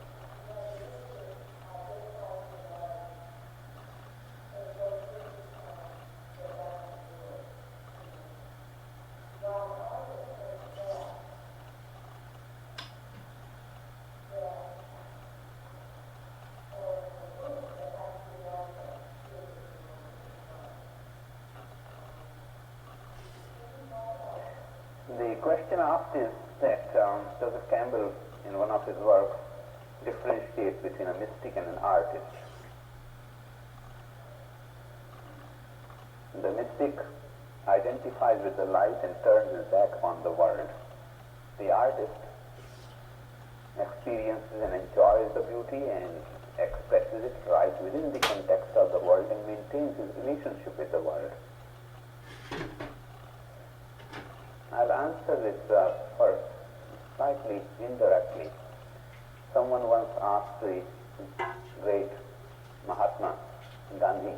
The question asked is that Joseph Campbell, in one of his works, differentiates between a mystic and an artist. The mystic identifies with the light and turns his back on the world. The artist experiences and enjoys the beauty and expresses it right within the context of the world and maintains his relationship with the world. I'll answer this first, slightly indirectly. Someone once asked the great Mahatma Gandhi.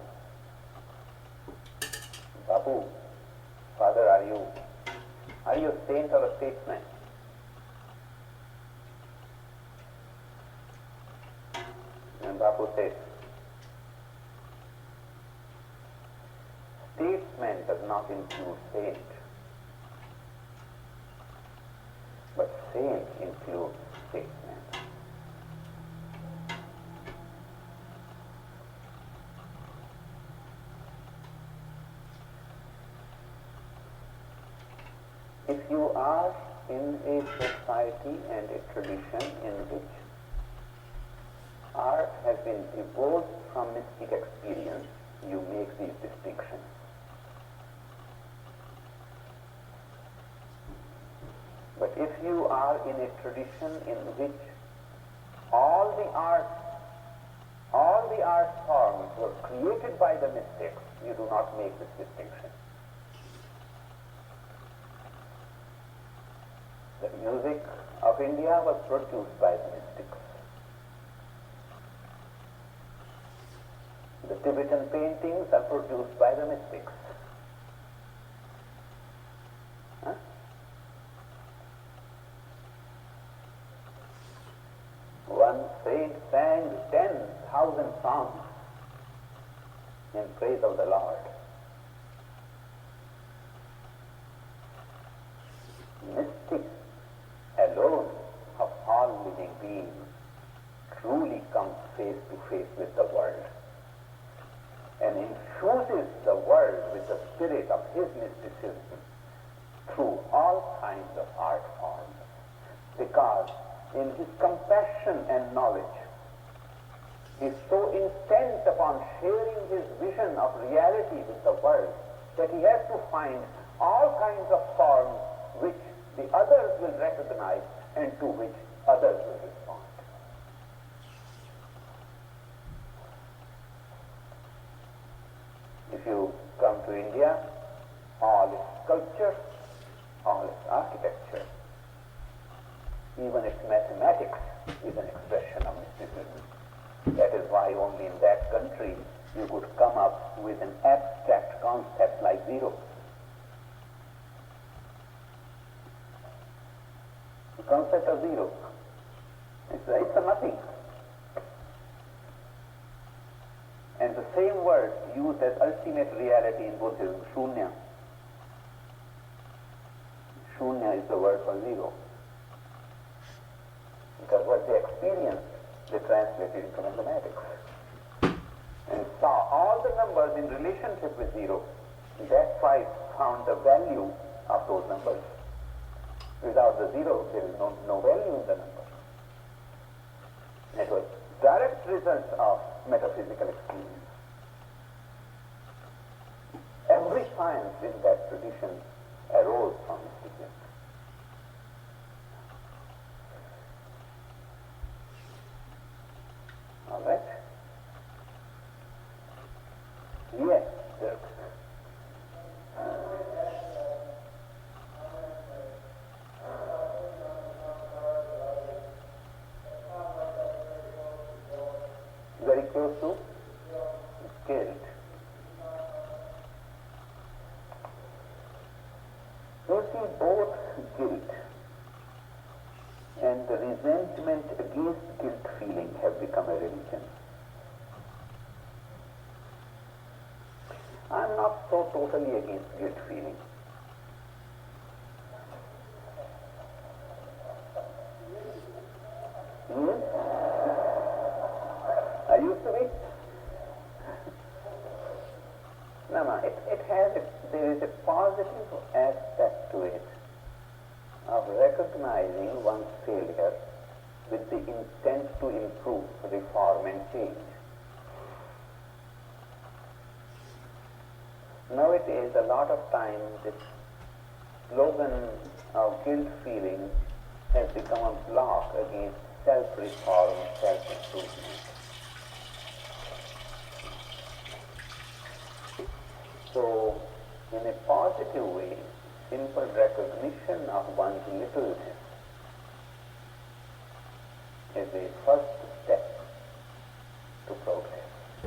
Babu, father, are you a saint or a statesman? And Babu says, statesman does not include saint, but saint includes statesman. If you are in a society and a tradition in which art has been divorced from mystic experience, you make these distinctions. But if you are in a tradition in which all the art forms were created by the mystics, you do not make this distinction. The music of India was produced by the mystics. The Tibetan paintings are produced by the mystics. Huh? One saint sang 10,000 songs in praise of the Lord. Mystics alone of all living beings truly comes face to face with the world and infuses the world with the spirit of his mysticism through all kinds of art forms. Because in his compassion and knowledge, he is so intent upon sharing his vision of reality with the world that he has to find all kinds of forms which the others will recognize and to which others will respond. If you come to India, all its sculpture, all its architecture, even its mathematics is an expression of mysticism. That is why only in that country you could come up with an abstract concept like zero. The concept of zero. It's a nothing. And the same word used as ultimate reality in Buddhism, shunya. Shunya is the word for zero. Because what they experienced, they translated into mathematics. And saw all the numbers in relationship with zero. That's why it found the value of those numbers. Without the zero, there is no value in the number. It was direct result of metaphysical experience. Every science in that tradition arose from mysticism. All right? Yes, Dirk. Very close to guilt. You see, both guilt and the resentment against guilt feeling have become a religion. I am not so totally against guilt feeling. I used to be. No, there is a positive aspect to it of recognizing one's failure with the intent to improve, reform and change. Nowadays, a lot of time, this slogan of guilt feeling has become a block against self-reform, self-improvement. So, in a positive way, simple recognition of one's littleness is a first step to progress.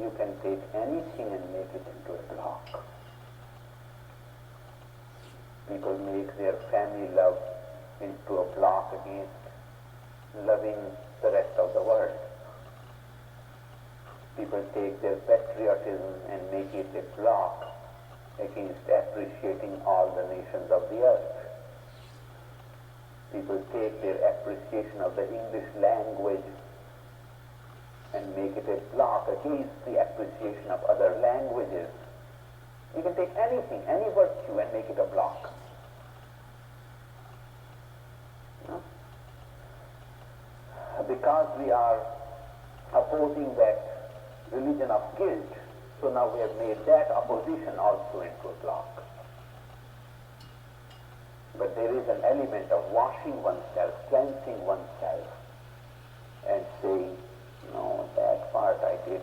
you can take anything and make it into a block. People make their family love into a block against loving the rest of the world. People take their patriotism and make it a block against appreciating all the nations of the earth. People take their appreciation of the English language and make it a block against the appreciation of other languages. You can take anything, any virtue, and make it a block. No? Because we are opposing that religion of guilt, so now we have made that opposition also into a block. But there is an element of washing oneself, cleansing oneself, and saying, no, that part I did,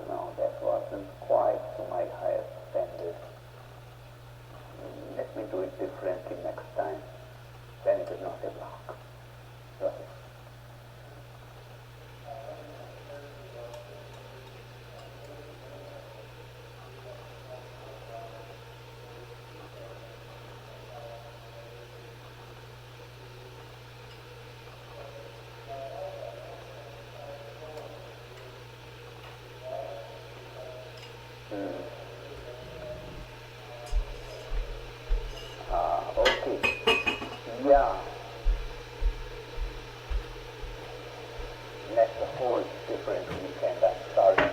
no, that wasn't quite to my highest standard. Let me do it differently next time. Then it is not a block. Go ahead. Okay. Yeah. That's a whole different weekend, I'm sorry.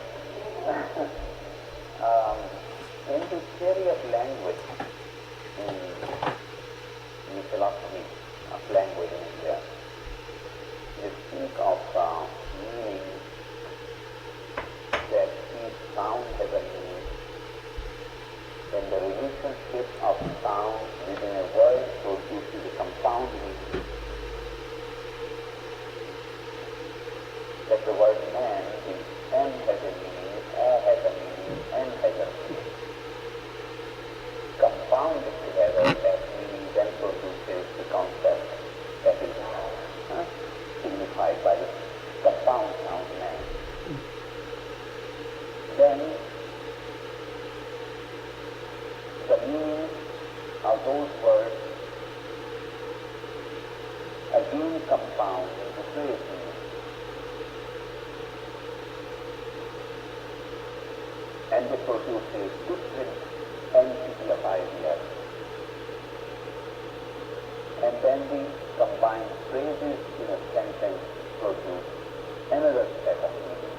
In the theory of language, in the philosophy of language in India, they speak of meaning, that each sound has a meaning. Then the relationship of sound within a word produces a compound meaning. Like the word man, the M has a meaning, A has a meaning, N has a meaning. Compound together that meaning then produces the concept that is signified by the compound sound man. Then the meaning of those words again compound into phrase meaning. And they produce a different entity of ideas. And then the combined phrases in a sentence produce another set of meaning.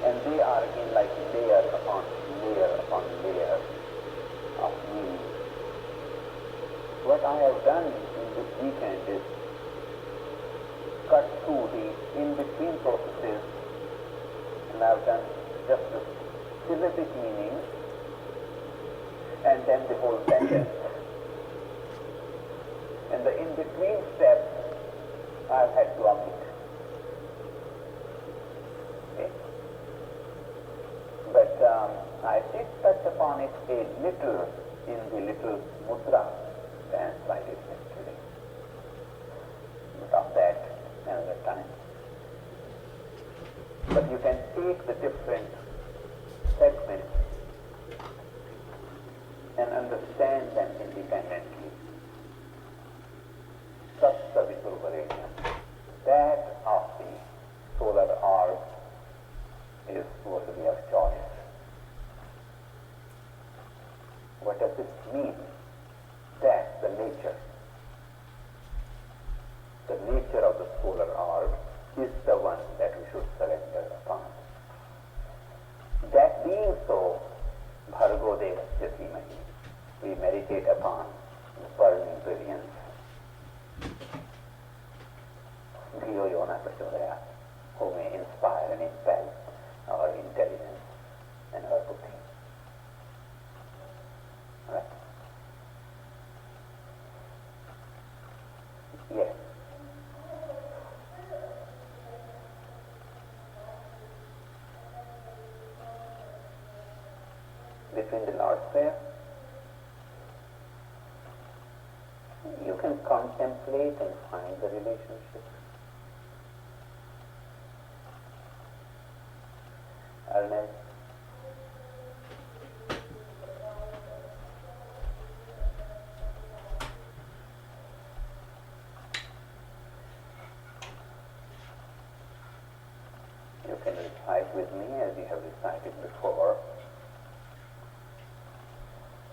And they are again like layer upon layer upon layer of meaning. What I have done in this weekend is cut through the in-between processes, and I have done just the syllabic meaning and then the whole sentence. And the in-between steps I have had to omit. Okay? But I did touch upon it a little in the little mudra dance I did yesterday. But of that another time. But you can take the different segments and understand them independently. Satsa Visurvarenyam. That of the solar orb is worthy of choice. What does it mean? That the nature of the solar orb is the one that we should surrender upon. That being so, Bhargo Devasya Dhimahi, we meditate upon the burning brilliance. Dhiyo Yona Prachodaya, who may inspire and impel our intelligence and our buddhi. Right? Yes. Between the Lord's Prayer, you can contemplate and find the relationship. I remember can recite with me as you have recited before.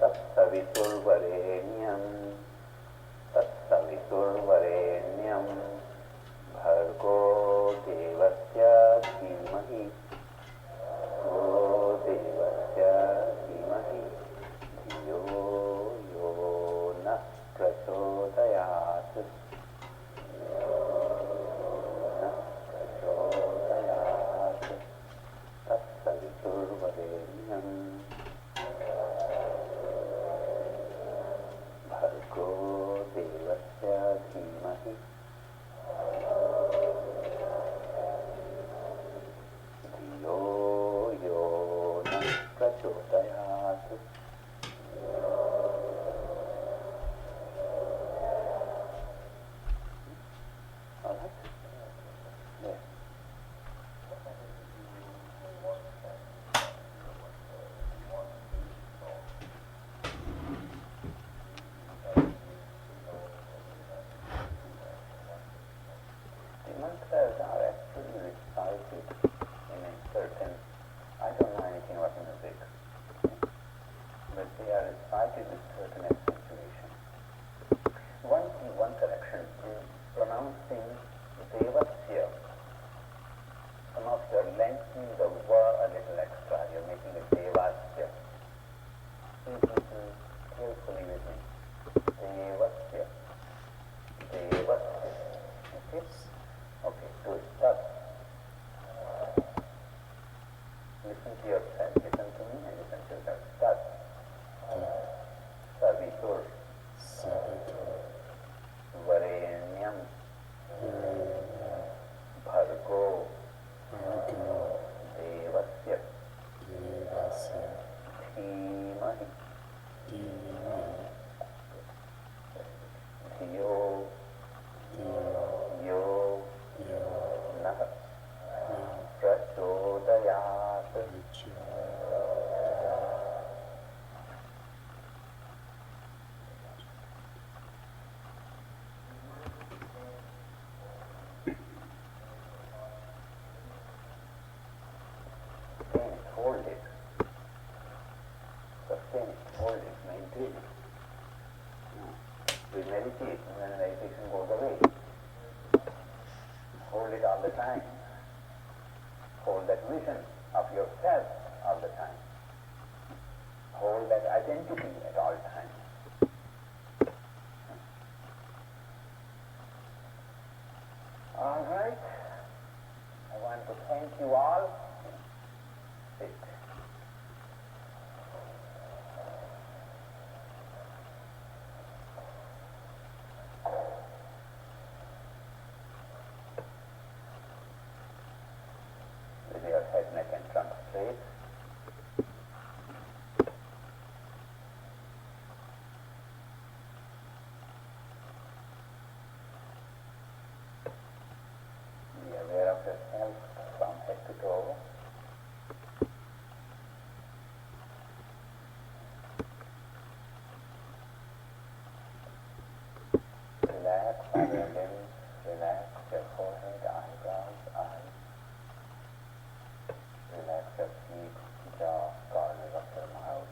Tatsaviturvarenyam, Tatsaviturvarenyam, Bhargo Devasya Dhimahi, Bhargo Devasya Dhimahi, Dhiyo Yo Nah Prachodayat. Tatsaviturvarenyam, Bhargo Devasya Dhimahi, Dhiyo Yo Nah Prachodayat. All right? Yes. The mantras are actually recited in a certain, I don't know anything about music, but they are recited with certain accentuation. One correction, in pronouncing Devasya, some of you are lengthening the va a little extra, you're making it Devasya. Please listen carefully with me. Devasya. Devasya. Okay? Okay, do it. Thus. Listen to yourself. Listen to me and listen to yourself. Thus. Savitur. Varenyam. Bhargo. Devasya. Dhimahi. Dhiyo. Yo. Nah. Prachodayat. Hold it. Sustain it. Hold it. Maintain it. We meditate and then meditation goes away. Hold it all the time. Hold that vision of yourself all the time. Hold that identity at all times. All right. I want to thank you all. Sit. With your head, neck and trunk straight. Be aware of yourself from head to toe. Relax all your limbs, relax your forehead, eyebrows, eyes. Relax your cheeks, jaw, corners of your mouth.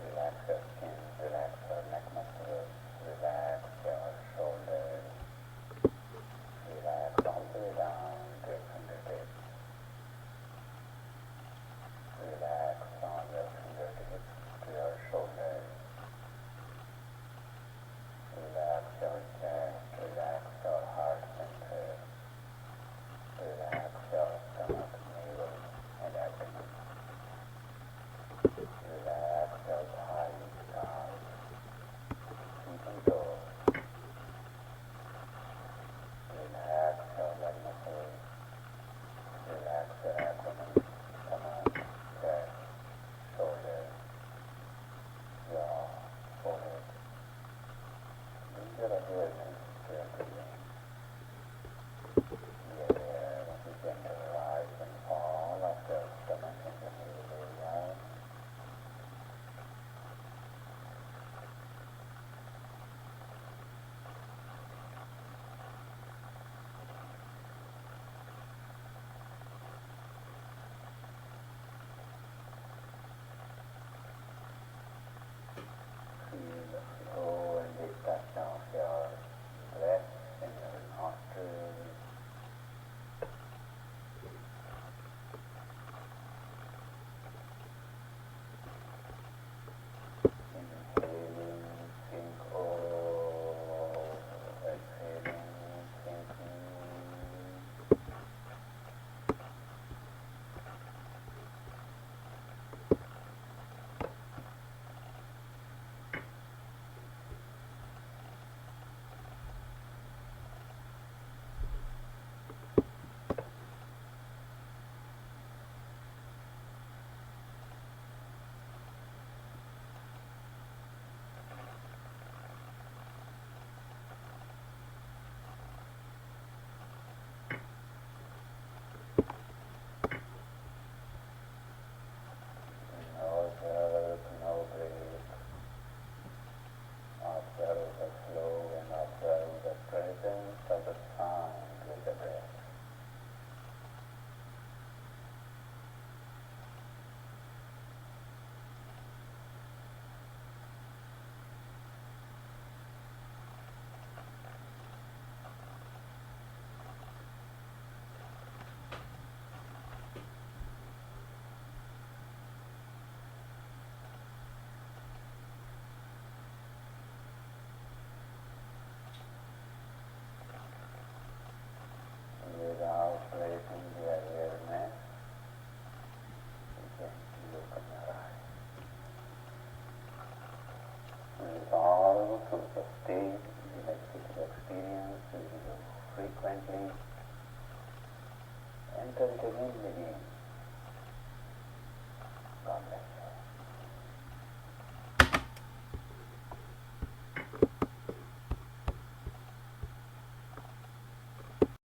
Relax your skin, relax your neck muscles, relax your shoulders. Relax all the way down to your fingertips. Relax from your fingertips to your shoulders. Relax your chest, relax your heart center. Relax your stomach, navel, and abdomen. Relax your thighs, calves, feet and toes. Relax your leg muscles. Relax your abdomen, stomach, chest, shoulder, jaw, forehead. Bring your awareness to your breathing. Be aware of the gentle rise and fall of your stomach and the navel area. said it again and again.